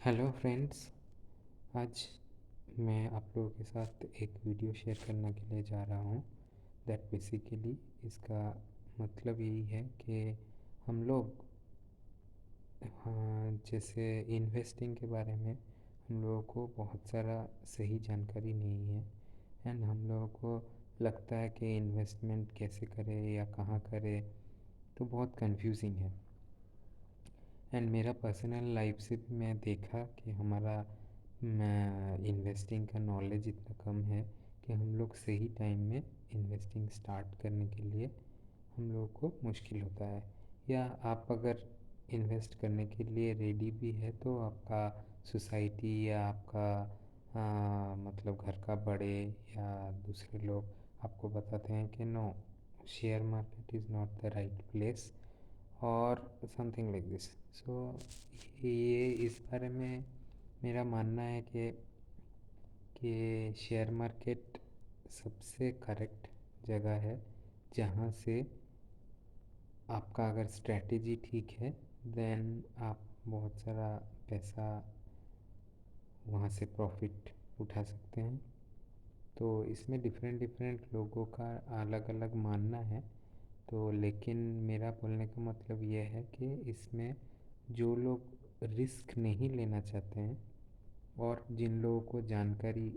Hello friends. आज मैं आप लोगों के साथ एक वीडियो शेयर करने के लिए जा रहा हूँ। दैट बेसिकली इसका मतलब यही है कि हम लोग जैसे इन्वेस्टिंग के बारे में हम लोगों को बहुत सारा सही जानकारी नहीं है। एंड हम लोगों को लगता है कि इन्वेस्टमेंट कैसे करें या कहाँ करें, तो बहुत कंफ्यूजिंग है। एंड मेरा पर्सनल लाइफ से भी मैं देखा कि हमारा इन्वेस्टिंग का नॉलेज इतना कम है कि हम लोग सही टाइम में इन्वेस्टिंग स्टार्ट करने के लिए हम लोगों को मुश्किल होता है। या आप अगर इन्वेस्ट करने के लिए रेडी भी है तो आपका सोसाइटी या आपका मतलब घर का बड़े या दूसरे लोग आपको बताते हैं कि no, share market is not the right place और समथिंग लाइक दिस। सो ये इस बारे में मेरा मानना है कि शेयर मार्केट सबसे करेक्ट जगह है जहाँ से आपका अगर स्ट्रैटेजी ठीक है देन आप बहुत सारा पैसा वहाँ से प्रॉफिट उठा सकते हैं। तो इसमें डिफरेंट डिफरेंट लोगों का अलग अलग मानना है। तो लेकिन मेरा बोलने का मतलब ये है कि इसमें जो लोग रिस्क नहीं लेना चाहते हैं और जिन लोगों को जानकारी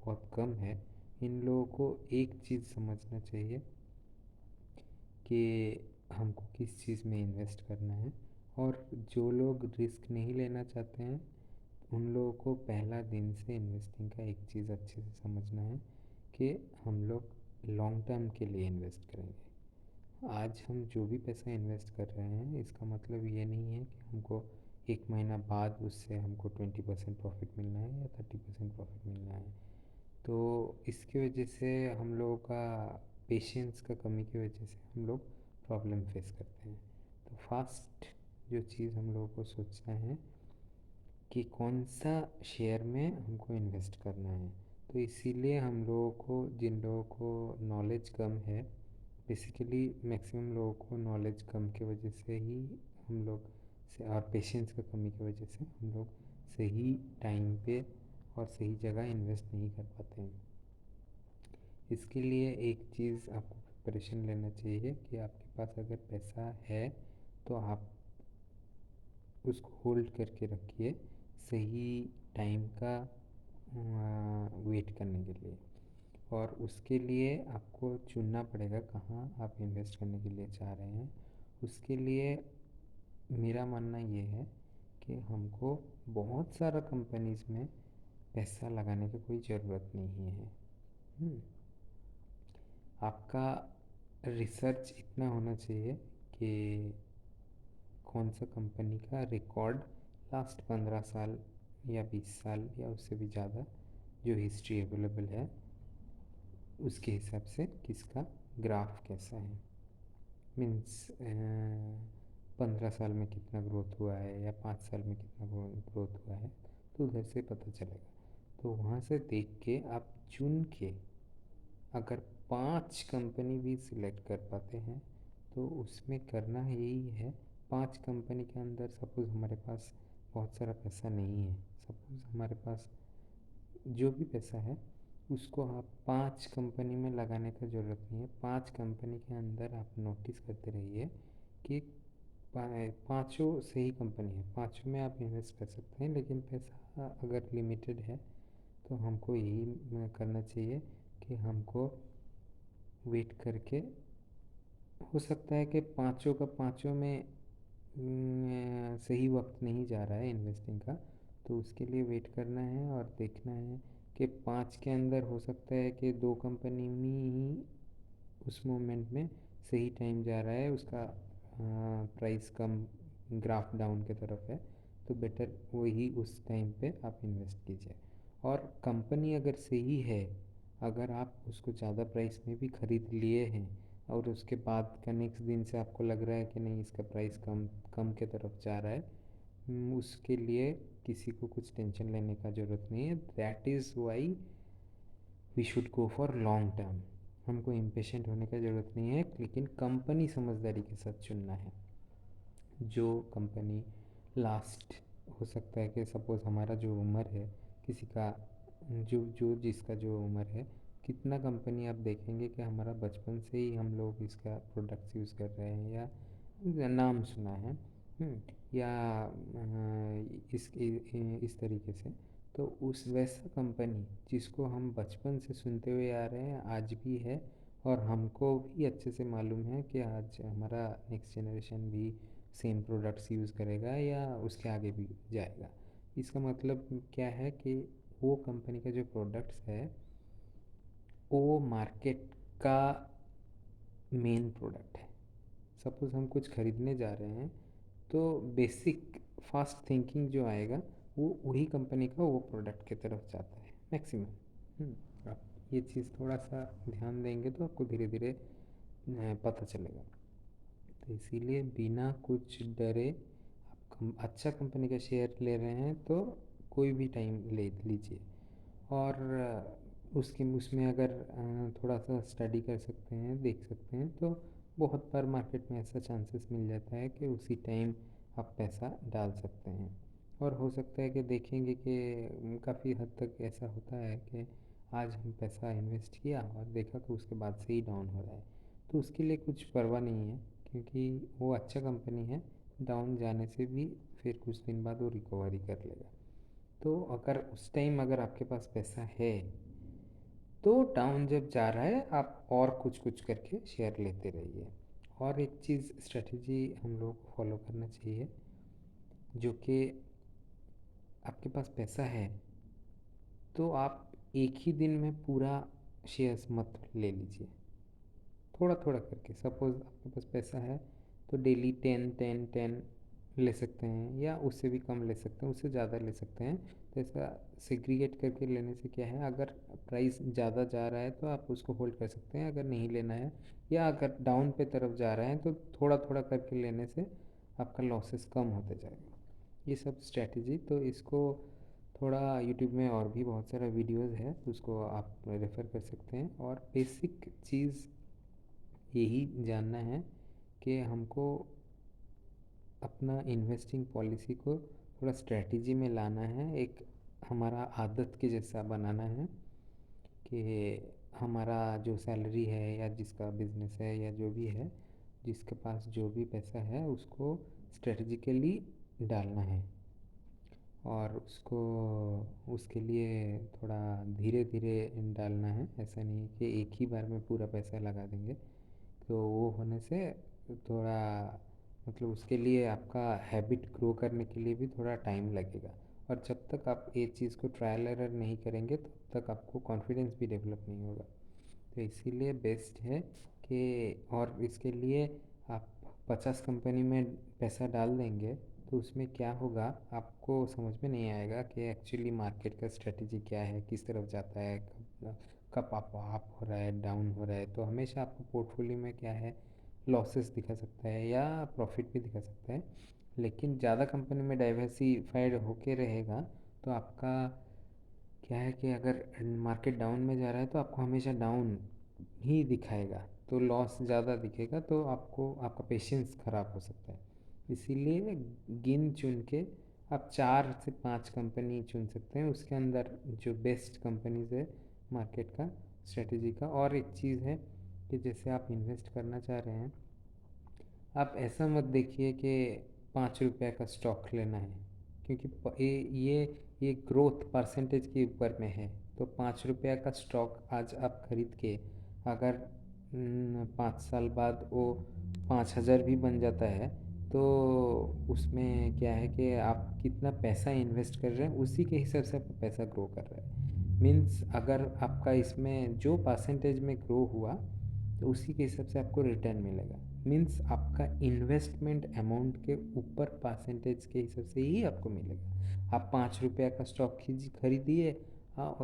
बहुत कम है, इन लोगों को एक चीज़ समझना चाहिए कि हमको किस चीज़ में इन्वेस्ट करना है। और जो लोग रिस्क नहीं लेना चाहते हैं उन लोगों को पहला दिन से इन्वेस्टिंग का एक चीज़ अच्छे से समझना है कि हम लोग लॉन्ग टर्म के लिए इन्वेस्ट करेंगे। आज हम जो भी पैसा इन्वेस्ट कर रहे हैं इसका मतलब ये नहीं है कि हमको एक महीना बाद उससे हमको 20% प्रॉफिट मिलना है या 30% प्रॉफिट मिलना है। तो इसकी वजह से हम लोगों का पेशेंस का कमी की वजह से हम लोग प्रॉब्लम फेस करते हैं। तो फास्ट जो चीज़ हम लोगों को सोचना है कि कौन सा शेयर में हमको इन्वेस्ट करना है। तो इसीलिए हम लोगों को, जिन लोगों को नॉलेज कम है, बेसिकली मैक्सिमम लोगों को नॉलेज कम की वजह से ही हम लोग से और पेशेंस का कमी की वजह से हम लोग सही टाइम पे और सही जगह इन्वेस्ट नहीं कर पाते हैं। इसके लिए एक चीज़ आपको प्रिपरेशन लेना चाहिए कि आपके पास अगर पैसा है तो आप उसको होल्ड करके रखिए सही टाइम का वेट करने के लिए। और उसके लिए आपको चुनना पड़ेगा कहाँ आप इन्वेस्ट करने के लिए चाह रहे हैं। उसके लिए मेरा मानना ये है कि हमको बहुत सारा कंपनीज़ में पैसा लगाने की कोई ज़रूरत नहीं है। आपका रिसर्च इतना होना चाहिए कि कौन सा कंपनी का रिकॉर्ड लास्ट 15 साल या 20 साल या उससे भी ज़्यादा जो हिस्ट्री अवेलेबल है उसके हिसाब से किसका ग्राफ कैसा है। मीन्स 15 साल में कितना ग्रोथ हुआ है या 5 साल में कितना ग्रोथ हुआ है, तो उधर से पता चलेगा। तो वहाँ से देख के आप चुन के अगर 5 कंपनी भी सिलेक्ट कर पाते हैं तो उसमें करना यही है। 5 कंपनी के अंदर सपोज़ हमारे पास बहुत सारा पैसा नहीं है, सपोज़ हमारे पास जो भी पैसा है उसको आप 5 कंपनी में लगाने का ज़रूरत नहीं है। 5 कंपनी के अंदर आप नोटिस करते रहिए कि पाँचों सही कंपनी है, पाँचों में आप इन्वेस्ट कर सकते हैं। लेकिन पैसा अगर लिमिटेड है तो हमको यही करना चाहिए कि हमको वेट करके, हो सकता है कि पाँचों का पाँचों में सही वक्त नहीं जा रहा है इन्वेस्टिंग का, तो उसके लिए वेट करना है और देखना है कि 5 के अंदर हो सकता है कि 2 कंपनी में ही उस मोमेंट में सही टाइम जा रहा है, उसका प्राइस कम, ग्राफ डाउन की तरफ है, तो बेटर वही उस टाइम पे आप इन्वेस्ट कीजिए। और कंपनी अगर सही है, अगर आप उसको ज़्यादा प्राइस में भी ख़रीद लिए हैं और उसके बाद का नेक्स्ट दिन से आपको लग रहा है कि नहीं इसका प्राइस कम कम के तरफ जा रहा है, उसके लिए किसी को कुछ टेंशन लेने का ज़रूरत नहीं है। That is why we should go for long term. हमको इम्पेशेंट होने का ज़रूरत नहीं है, लेकिन कंपनी समझदारी के साथ चुनना है। जो कंपनी लास्ट हो सकता है कि सपोज़ हमारा जो उम्र है किसी का, जो जो जिसका जो उम्र है, कितना कंपनी आप देखेंगे कि हमारा बचपन से ही हम लोग इसका प्रोडक्ट्स यूज़ कर रहे हैं या नाम सुना है, या इस तरीके से। तो उस वैसा कंपनी जिसको हम बचपन से सुनते हुए आ रहे हैं आज भी है, और हमको भी अच्छे से मालूम है कि आज हमारा नेक्स्ट जनरेशन भी सेम प्रोडक्ट्स यूज़ करेगा या उसके आगे भी जाएगा। इसका मतलब क्या है कि वो कंपनी का जो प्रोडक्ट्स है वो मार्केट का मेन प्रोडक्ट है। सपोज़ हम कुछ खरीदने जा रहे हैं तो बेसिक फास्ट थिंकिंग जो आएगा वो वही कंपनी का वो प्रोडक्ट की तरफ जाता है मैक्सिमम। आप ये चीज़ थोड़ा सा ध्यान देंगे तो आपको धीरे धीरे पता चलेगा। तो इसीलिए बिना कुछ डरे आप अच्छा कंपनी का शेयर ले रहे हैं तो कोई भी टाइम ले लीजिए। और उसके उसमें अगर थोड़ा सा स्टडी कर सकते हैं, देख सकते हैं, तो बहुत बार मार्केट में ऐसा चांसेस मिल जाता है कि उसी टाइम आप पैसा डाल सकते हैं। और हो सकता है कि देखेंगे कि काफ़ी हद तक ऐसा होता है कि आज हम पैसा इन्वेस्ट किया और देखा कि उसके बाद से ही डाउन हो रहा है, तो उसके लिए कुछ परवाह नहीं है, क्योंकि वो अच्छा कंपनी है। डाउन जाने से भी फिर कुछ दिन बाद वो रिकवरी कर लेगा। तो अगर उस टाइम अगर आपके पास पैसा है तो डाउन जब जा रहा है आप और कुछ कुछ करके शेयर लेते रहिए। और एक चीज़ स्ट्रेटजी हम लोग को फॉलो करना चाहिए, जो कि आपके पास पैसा है तो आप एक ही दिन में पूरा शेयर्स मत ले लीजिए, थोड़ा थोड़ा करके। सपोज़ आपके पास पैसा है तो डेली 10 10 10 ले सकते हैं, या उससे भी कम ले सकते हैं, उससे ज़्यादा ले सकते हैं। तो ऐसा सेग्रीगेट करके लेने से क्या है, अगर प्राइस ज़्यादा जा रहा है तो आप उसको होल्ड कर सकते हैं, अगर नहीं लेना है या अगर डाउन पे तरफ जा रहा है तो थोड़ा थोड़ा करके लेने से आपका लॉसेस कम होते जाएगा। ये सब स्ट्रैटेजी, तो इसको थोड़ा यूट्यूब में और भी बहुत सारा वीडियोज़ है, उसको आप रेफ़र कर सकते हैं। और बेसिक चीज़ यही जानना है कि हमको अपना इन्वेस्टिंग पॉलिसी को थोड़ा स्ट्रेटजी में लाना है, एक हमारा आदत के जैसा बनाना है कि हमारा जो सैलरी है या जिसका बिजनेस है या जो भी है, जिसके पास जो भी पैसा है उसको स्ट्रेटजिकली डालना है। और उसको उसके लिए थोड़ा धीरे धीरे डालना है, ऐसा नहीं कि एक ही बार में पूरा पैसा लगा देंगे। तो वो होने से थोड़ा मतलब उसके लिए आपका हैबिट ग्रो करने के लिए भी थोड़ा टाइम लगेगा। और जब तक आप ये चीज़ को ट्रायल एरर नहीं करेंगे तब तक आपको कॉन्फिडेंस भी डेवलप नहीं होगा। तो इसीलिए बेस्ट है कि, और इसके लिए आप 50 कंपनी में पैसा डाल देंगे तो उसमें क्या होगा आपको समझ में नहीं आएगा कि एक्चुअली मार्केट का स्ट्रेटजी क्या है, किस तरफ जाता है, कब कब अप हो रहा है, डाउन हो रहा है। तो हमेशा आपको पोर्टफोलियो में क्या है, लॉसेस दिखा सकता है या प्रॉफिट भी दिखा सकता है। लेकिन ज़्यादा कंपनी में डाइवर्सिफाइड होके रहेगा तो आपका क्या है कि अगर मार्केट डाउन में जा रहा है तो आपको हमेशा डाउन ही दिखाएगा, तो लॉस ज़्यादा दिखेगा, तो आपको आपका पेशेंस ख़राब हो सकता है। इसीलिए गिन चुन के आप 4 से 5 कंपनी चुन सकते हैं, उसके अंदर जो बेस्ट कंपनीज है मार्केट का स्ट्रेटजी का। और एक चीज़ है कि जैसे आप इन्वेस्ट करना चाह रहे हैं, आप ऐसा मत देखिए कि 5 रुपये का स्टॉक लेना है, क्योंकि ये ग्रोथ परसेंटेज के ऊपर में है। तो 5 रुपये का स्टॉक आज आप खरीद के अगर 5 साल बाद वो 5,000 भी बन जाता है तो उसमें क्या है कि आप कितना पैसा इन्वेस्ट कर रहे हैं उसी के हिसाब से आपका पैसा ग्रो कर रहा है। मीन्स अगर आपका इसमें जो परसेंटेज में ग्रो हुआ तो उसी के हिसाब से आपको रिटर्न मिलेगा। मीन्स आपका इन्वेस्टमेंट अमाउंट के ऊपर परसेंटेज के हिसाब से ही आपको मिलेगा। आप 5 रुपये का स्टॉक खरीदिए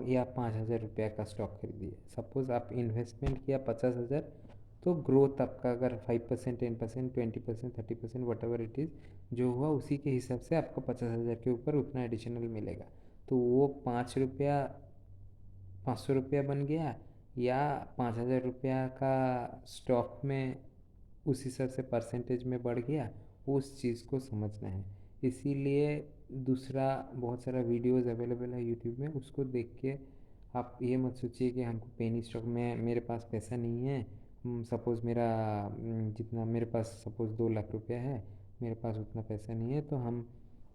या 5,000 रुपये का स्टॉक खरीदिए। सपोज़ आप इन्वेस्टमेंट किया 50,000, तो ग्रोथ आपका अगर 5% 10% 20% 30% वट एवर इट इज़ जो हुआ उसी के हिसाब से आपको 50,000 के ऊपर उतना एडिशनल मिलेगा। तो वो 5 रुपया 500 रुपया बन गया या 5,000 रुपया का स्टॉक में उस हिसाब से परसेंटेज में बढ़ गया, उस चीज़ को समझना है। इसीलिए दूसरा बहुत सारा वीडियोस अवेलेबल है यूट्यूब में, उसको देख के आप ये मत सोचिए कि हमको पेनी स्टॉक में, मेरे पास पैसा नहीं है। सपोज़ मेरा जितना मेरे पास सपोज़ 2 लाख रुपया है, मेरे पास उतना पैसा नहीं है, तो हम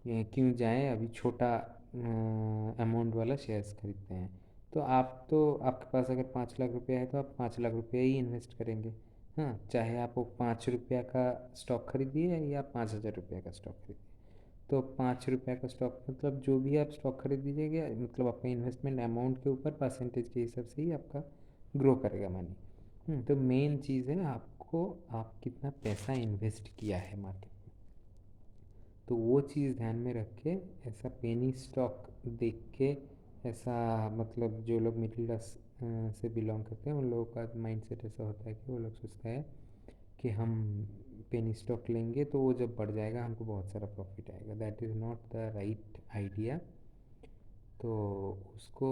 क्यों जाएं अभी छोटा अमाउंट वाला शेयर्स खरीदते हैं। तो आप तो आपके पास अगर 5 लाख रुपया है तो आप 5 लाख रुपया ही इन्वेस्ट करेंगे। हाँ, चाहे आप वो 5 रुपया का स्टॉक खरीदिए या 5,000 रुपया का स्टॉक खरीदिए। तो 5 रुपया का स्टॉक मतलब जो भी आप स्टॉक खरीद दीजिएगा, मतलब आपका इन्वेस्टमेंट अमाउंट के ऊपर परसेंटेज के हिसाब से ही आपका ग्रो करेगा मनी। तो मेन चीज़ है आपको, आप कितना पैसा इन्वेस्ट किया है मार्केट में, तो वो चीज़ ध्यान में रख के ऐसा पेनी स्टॉक देख के, ऐसा मतलब जो लोग मिडिल क्लास से बिलोंग करते हैं उन लोगों का माइंडसेट ऐसा होता है कि वो लोग सोचता है कि हम पेनी स्टॉक लेंगे तो वो जब बढ़ जाएगा हमको बहुत सारा प्रॉफिट आएगा। That is not the right idea. तो उसको,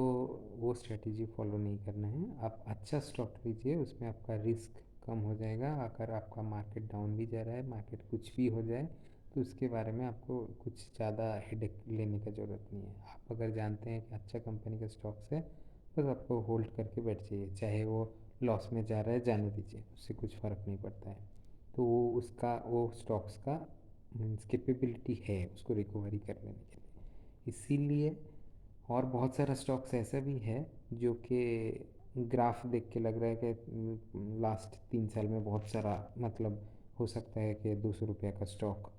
वो स्ट्रेटजी फॉलो नहीं करना है। आप अच्छा स्टॉक लीजिए, उसमें आपका रिस्क कम हो जाएगा। अगर आपका मार्केट डाउन भी जा रहा है, मार्केट कुछ भी हो जाए, तो उसके बारे में आपको कुछ ज़्यादा हेडेक लेने का ज़रूरत नहीं है। आप अगर जानते हैं कि अच्छा कंपनी का स्टॉक्स है, बस आपको होल्ड करके बैठ जाइए, चाहे वो लॉस में जा रहा है जाने दीजिए, उससे कुछ फ़र्क नहीं पड़ता है। तो वो उसका, वो स्टॉक्स का मीन्स कैपेबिलिटी है उसको रिकवरी कर लेने के लिए। इसीलिए और बहुत सारा स्टॉक्स ऐसा भी है जो कि ग्राफ देख के लग रहा है कि लास्ट 3 साल में बहुत सारा, मतलब हो सकता है कि 200 रुपया का स्टॉक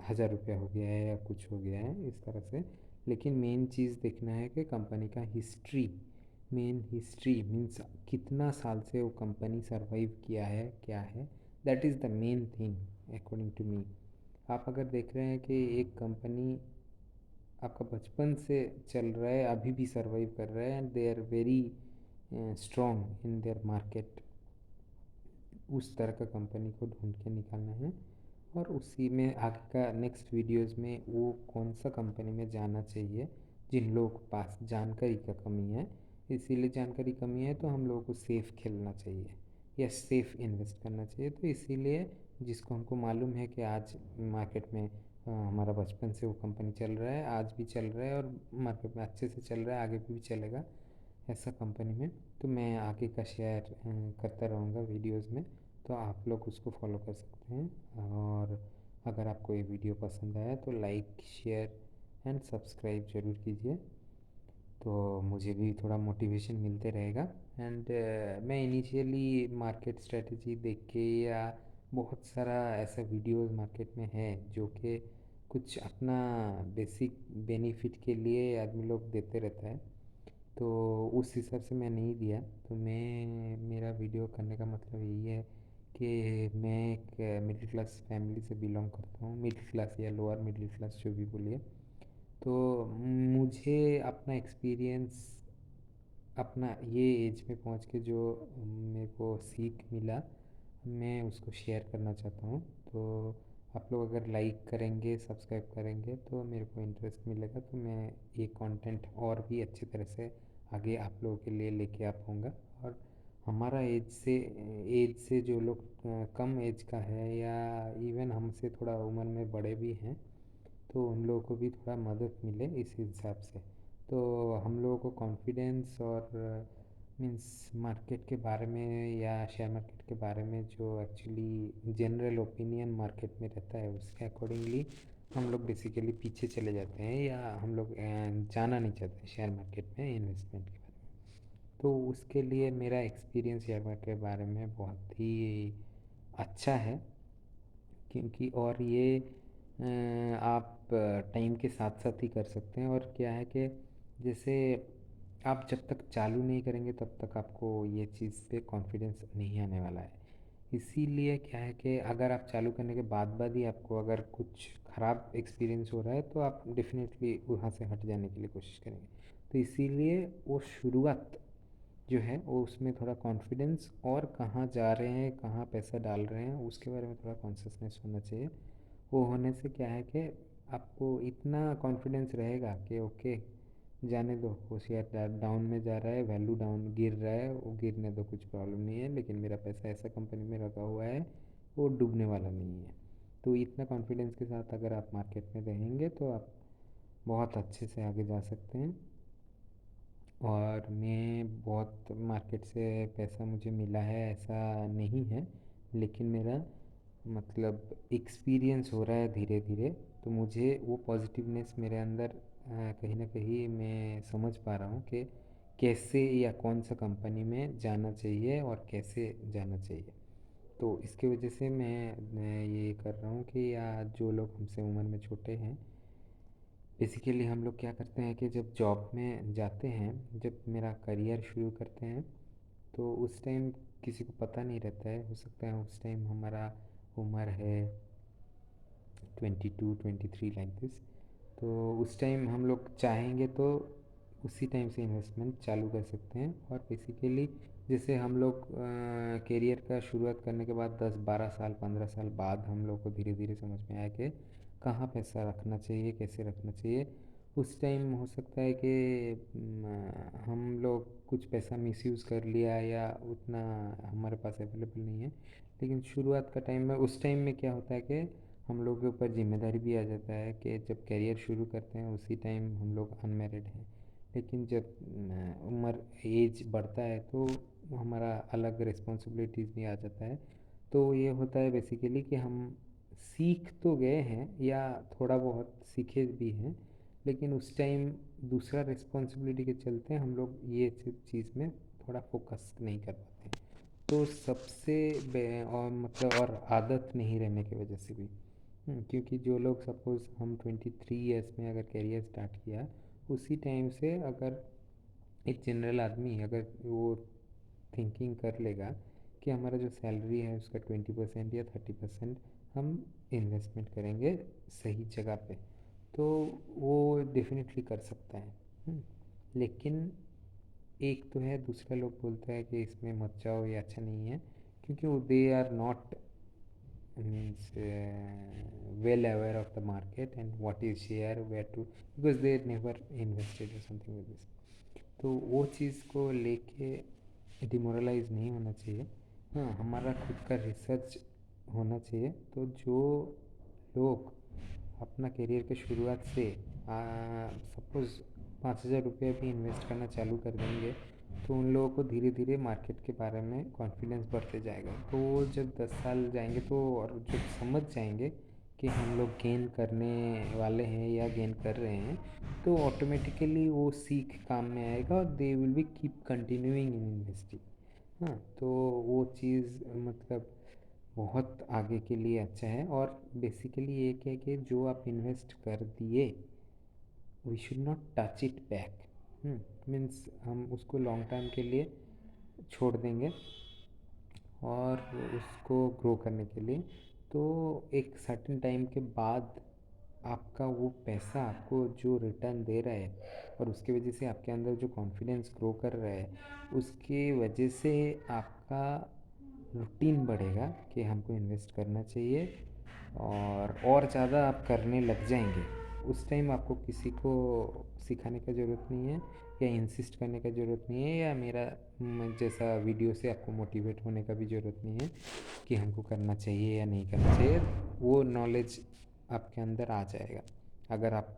1,000 रुपया हो गया है या कुछ हो गया है इस तरह से। लेकिन मेन चीज़ देखना है कि कंपनी का हिस्ट्री, मेन हिस्ट्री मीन्स कितना साल से वो कंपनी सरवाइव किया है, क्या है, that is the main thing according to me. आप अगर देख रहे हैं कि एक कंपनी आपका बचपन से चल रहा है, अभी भी सर्वाइव कर रहा है, and they are very strong in their market, उस तरह का कंपनी को ढूंढ के निकालना है। और उसी में आगे का नेक्स्ट वीडियोस में वो कौन सा कंपनी में जाना चाहिए जिन लोगों के पास जानकारी का कमी है। इसीलिए जानकारी कमी है तो हम लोगों को सेफ़ खेलना चाहिए या सेफ़ इन्वेस्ट करना चाहिए। तो इसीलिए जिसको हमको मालूम है कि आज मार्केट में हमारा बचपन से वो कंपनी चल रहा है, आज भी चल रहा है और मार्केट में अच्छे से चल रहा है, आगे भी चलेगा, ऐसा कंपनी में तो मैं आगे का शेयर करता रहूँगा वीडियोस में। तो आप लोग उसको फॉलो कर सकते हैं। और अगर आपको ये वीडियो पसंद आया तो लाइक, शेयर एंड सब्सक्राइब ज़रूर कीजिए, तो मुझे भी थोड़ा मोटिवेशन मिलते रहेगा। एंड मैं इनिशियली मार्केट स्ट्रेटजी देख के, या बहुत सारा ऐसा वीडियोस मार्केट में है जो कि कुछ अपना बेसिक बेनिफिट के लिए आदमी लोग देते रहता है, तो उस हिसाब से मैं नहीं दिया। तो मैं, मेरा वीडियो करने का मतलब यही है कि मैं एक मिडिल क्लास फैमिली से बिलोंग करता हूँ, मिडिल क्लास या लोअर मिडिल क्लास जो भी बोलिए। तो मुझे अपना एक्सपीरियंस, अपना ये एज में पहुँच के जो मेरे को सीख मिला, मैं उसको शेयर करना चाहता हूँ। तो आप लोग अगर लाइक करेंगे, सब्सक्राइब करेंगे तो मेरे को इंटरेस्ट मिलेगा, तो मैं ये कंटेंट और भी अच्छी तरह से आगे आप लोगों के लिए लेके आ पाऊँगा। और हमारा एज से जो लोग कम एज का है या इवन हमसे थोड़ा उम्र में बड़े भी हैं, तो उन लोगों को भी थोड़ा मदद मिले इस हिसाब से। तो हम लोगों को कॉन्फिडेंस और मीन्स मार्केट के बारे में या शेयर मार्केट के बारे में जो एक्चुअली जनरल ओपिनियन मार्केट में रहता है, उसके अकॉर्डिंगली हम लोग बेसिकली पीछे चले जाते हैं, या हम लोग जाना नहीं चाहते शेयर मार्केट में इन्वेस्टमेंट के बारे में। तो उसके लिए मेरा एक्सपीरियंस शेयर मार्केट के बारे में बहुत ही अच्छा है, क्योंकि और ये आप टाइम के साथ साथ ही कर सकते हैं। और क्या है कि जैसे आप जब तक चालू नहीं करेंगे तब तक आपको ये चीज़ पे कॉन्फिडेंस नहीं आने वाला है। इसीलिए क्या है कि अगर आप चालू करने के बाद ही आपको अगर कुछ ख़राब एक्सपीरियंस हो रहा है तो आप डेफिनेटली वहाँ से हट जाने के लिए कोशिश करेंगे। तो इसीलिए वो शुरुआत जो है वो, उसमें थोड़ा कॉन्फिडेंस और कहाँ जा रहे हैं, कहाँ पैसा डाल रहे हैं, उसके बारे में थोड़ा कॉन्शियसनेस होना चाहिए। वो होने से क्या है कि आपको इतना कॉन्फिडेंस रहेगा कि ओके, जाने दो, वो शेयर डाउन में जा रहा है, वैल्यू डाउन गिर रहा है, वो गिरने दो, कुछ प्रॉब्लम नहीं है, लेकिन मेरा पैसा ऐसा कंपनी में रखा हुआ है वो डूबने वाला नहीं है। तो इतना कॉन्फिडेंस के साथ अगर आप मार्केट में रहेंगे तो आप बहुत अच्छे से आगे जा सकते हैं। और मैं बहुत मार्केट से पैसा मुझे मिला है ऐसा नहीं है, लेकिन मेरा मतलब एक्सपीरियंस हो रहा है धीरे धीरे, तो मुझे वो पॉजिटिवनेस मेरे अंदर कहीं ना कहीं मैं समझ पा रहा हूँ कि कैसे या कौन सा कंपनी में जाना चाहिए और कैसे जाना चाहिए। तो इसकी वजह से मैं ये कर रहा हूँ कि या जो लोग हमसे उम्र में छोटे हैं, बेसिकली हम लोग क्या करते हैं कि जब जॉब में जाते हैं, जब मेरा करियर शुरू करते हैं, तो उस टाइम किसी को पता नहीं रहता है, हो सकता है उस टाइम हमारा उम्र है 22 23 लाइक दिस। तो उस टाइम हम लोग चाहेंगे तो उसी टाइम से इन्वेस्टमेंट चालू कर सकते हैं। और बेसिकली जैसे हम लोग करियर का शुरुआत करने के बाद 10 12 साल 15 साल बाद हम लोग को धीरे धीरे समझ में आया कि कहाँ पैसा रखना चाहिए, कैसे रखना चाहिए। उस टाइम हो सकता है कि हम लोग कुछ पैसा मिसयूज़ कर लिया या उतना हमारे पास अवेलेबल नहीं है। लेकिन शुरुआत का टाइम में, उस टाइम में क्या होता है कि हम लोग के ऊपर जिम्मेदारी भी आ जाता है कि जब करियर शुरू करते हैं उसी टाइम हम लोग अनमेरिड हैं। लेकिन जब उम्र एज बढ़ता है तो हमारा अलग रिस्पॉन्सिबिलिटीज़ भी आ जाता है। तो ये होता है बेसिकली कि हम सीख तो गए हैं या थोड़ा बहुत सीखे भी हैं, लेकिन उस टाइम दूसरा रिस्पॉन्सिबिलिटी के चलते हम लोग ये चीज़ में थोड़ा फोकस नहीं कर पाते। तो सबसे और मतलब और आदत नहीं रहने की वजह से भी, क्योंकि जो लोग सपोज़ हम 23 ईयर्स में अगर करियर स्टार्ट किया, उसी टाइम से अगर एक जनरल आदमी अगर वो थिंकिंग कर लेगा कि हमारा जो सैलरी है उसका 20% या 30% हम इन्वेस्टमेंट करेंगे सही जगह पे, तो वो डेफिनेटली कर सकता है। लेकिन एक तो है, दूसरा लोग बोलते हैं कि इसमें मत जाओ, ये अच्छा नहीं है, क्योंकि वो they are not means well aware of the market and what is share where to, because they never invested or something like this। तो वो चीज़ को लेके डिमोरलाइज नहीं होना चाहिए। हाँ, हमारा खुद का रिसर्च होना चाहिए। तो जो लोग अपना करियर के शुरुआत से सपोज़ 5,000 रुपये भी इन्वेस्ट करना चालू कर देंगे, तो उन लोगों को धीरे धीरे मार्केट के बारे में कॉन्फिडेंस बढ़ते जाएगा। तो वो जब 10 साल जाएंगे तो और जब समझ जाएंगे कि हम लोग गेन करने वाले हैं या गेन कर रहे हैं, तो ऑटोमेटिकली वो सीख काम में आएगा और they will be keep continuing in investing. हाँ, तो वो चीज़ मतलब बहुत आगे के लिए अच्छा है। और बेसिकली ये क्या है कि जो आप इन्वेस्ट कर दिए, we should not touch it back. Means हम उसको लॉन्ग टाइम के लिए छोड़ देंगे और उसको ग्रो करने के लिए, तो एक सर्टेन टाइम के बाद आपका वो पैसा आपको जो रिटर्न दे रहा है और उसकी वजह से आपके अंदर जो कॉन्फिडेंस ग्रो कर रहा है, उसकी वजह से आपका रूटीन बढ़ेगा कि हमको इन्वेस्ट करना चाहिए, और ज़्यादा आप करने लग जाएंगे। उस टाइम आपको किसी को सिखाने का ज़रूरत नहीं है या इंसिस्ट करने का ज़रूरत नहीं है, या मेरा जैसा वीडियो से आपको मोटिवेट होने का भी ज़रूरत नहीं है कि हमको करना चाहिए या नहीं करना चाहिए। वो नॉलेज आपके अंदर आ जाएगा अगर आप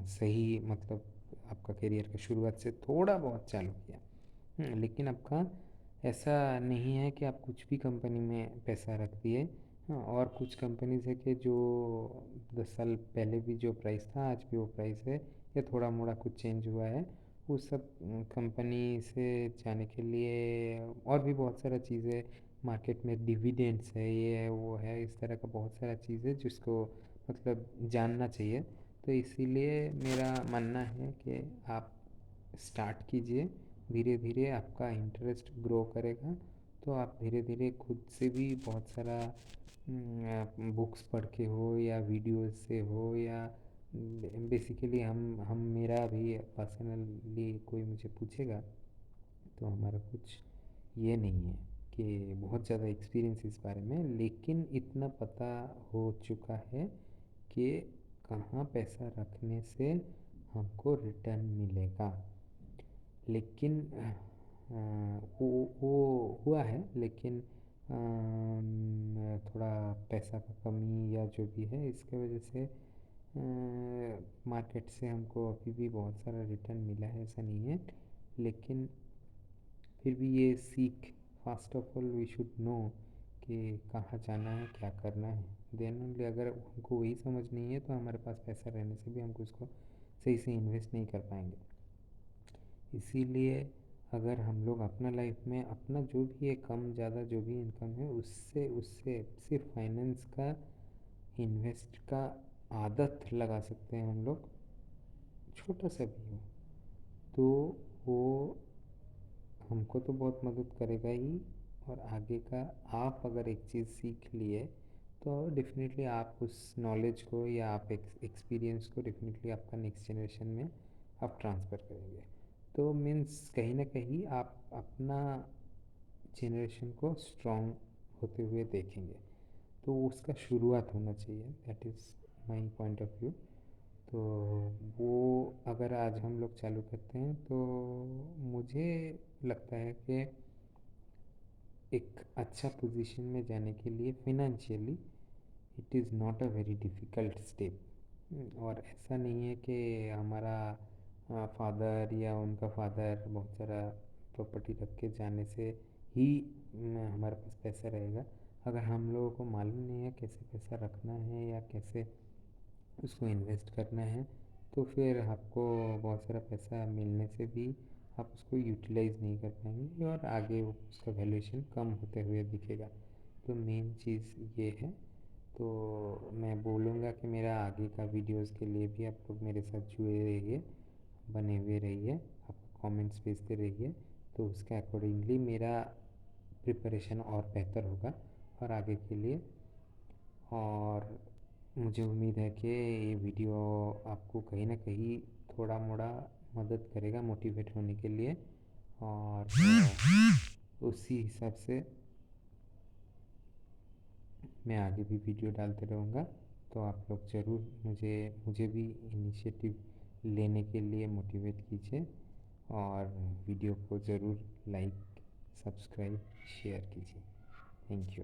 सही मतलब आपका करियर का शुरुआत से थोड़ा बहुत चालू किया। लेकिन आपका ऐसा नहीं है कि आप कुछ भी कंपनी में पैसा रख दिए। हाँ, और कुछ कंपनीज है कि जो 10 साल पहले भी जो प्राइस था आज भी वो प्राइस है, या थोड़ा मोड़ा कुछ चेंज हुआ है। उस सब कंपनी से जाने के लिए और भी बहुत सारा चीज़ें मार्केट में, डिविडेंड्स है, ये है वो है, इस तरह का बहुत सारा चीज़ है जिसको मतलब जानना चाहिए। तो इसीलिए मेरा मानना है कि आप स्टार्ट कीजिए, धीरे धीरे आपका इंटरेस्ट ग्रो करेगा, तो आप धीरे धीरे खुद से भी बहुत सारा बुक्स पढ़ के हो या वीडियोस से हो, या बेसिकली हम मेरा भी पर्सनली कोई मुझे पूछेगा तो हमारा कुछ ये नहीं है कि बहुत ज़्यादा एक्सपीरियंस इस बारे में, लेकिन इतना पता हो चुका है कि कहाँ पैसा रखने से हमको रिटर्न मिलेगा। लेकिन वो हुआ है, लेकिन थोड़ा पैसा का कमी या जो भी है इसके वजह से मार्केट से हमको अभी भी बहुत सारा रिटर्न मिला है, ऐसा नहीं है, लेकिन फिर भी ये सीख, first of all we should know कि कहाँ जाना है, क्या करना है। देन ओनली, अगर हमको वही समझ नहीं है तो हमारे पास पैसा रहने से भी हमको उसको सही से इन्वेस्ट नहीं कर पाएंगे। इसीलिए अगर हम लोग अपना लाइफ में अपना जो भी है, कम ज़्यादा जो भी इनकम है, उससे उससे सिर्फ फाइनेंस का, इन्वेस्ट का आदत लगा सकते हैं हम लोग, छोटा सा भी हो तो वो हमको तो बहुत मदद करेगा ही। और आगे का आप अगर एक चीज़ सीख लिए तो डेफिनेटली आप उस नॉलेज को या आप एक्सपीरियंस को डेफिनेटली आपका नेक्स्ट जनरेशन में आप ट्रांसफ़र करेंगे। तो मीन्स कहीं ना कहीं आप अपना जनरेशन को स्ट्रॉन्ग होते हुए देखेंगे, तो उसका शुरुआत होना चाहिए। That is my point of view. तो वो अगर आज हम लोग चालू करते हैं तो मुझे लगता है कि एक अच्छा पोजीशन में जाने के लिए financially it is not a very difficult step. और ऐसा नहीं है कि हमारा फादर या उनका फादर बहुत सारा प्रॉपर्टी रख के जाने से ही हमारे पास पैसा रहेगा। अगर हम लोगों को मालूम नहीं है कैसे पैसा रखना है या कैसे उसको इन्वेस्ट करना है, तो फिर आपको बहुत सारा पैसा मिलने से भी आप उसको यूटिलाइज़ नहीं कर पाएंगे और आगे उसका वैल्यूएशन कम होते हुए दिखेगा। तो मेन चीज़ ये है। तो मैं बोलूँगा कि मेरा आगे का वीडियोस के लिए भी आप लोग मेरे साथ जुड़े रहिए, बने हुए रहिए, आप कमेंट्स भेजते रहिए, तो उसके अकॉर्डिंगली मेरा प्रिपरेशन और बेहतर होगा और आगे के लिए। और मुझे उम्मीद है कि ये वीडियो आपको कहीं ना कहीं थोड़ा मोड़ा मदद करेगा मोटिवेट होने के लिए। और उसी हिसाब से मैं आगे भी वीडियो डालते रहूँगा। तो आप लोग ज़रूर मुझे भी इनिशिएटिव लेने के लिए मोटिवेट कीजिए और वीडियो को ज़रूर लाइक, सब्सक्राइब, शेयर कीजिए। Thank you.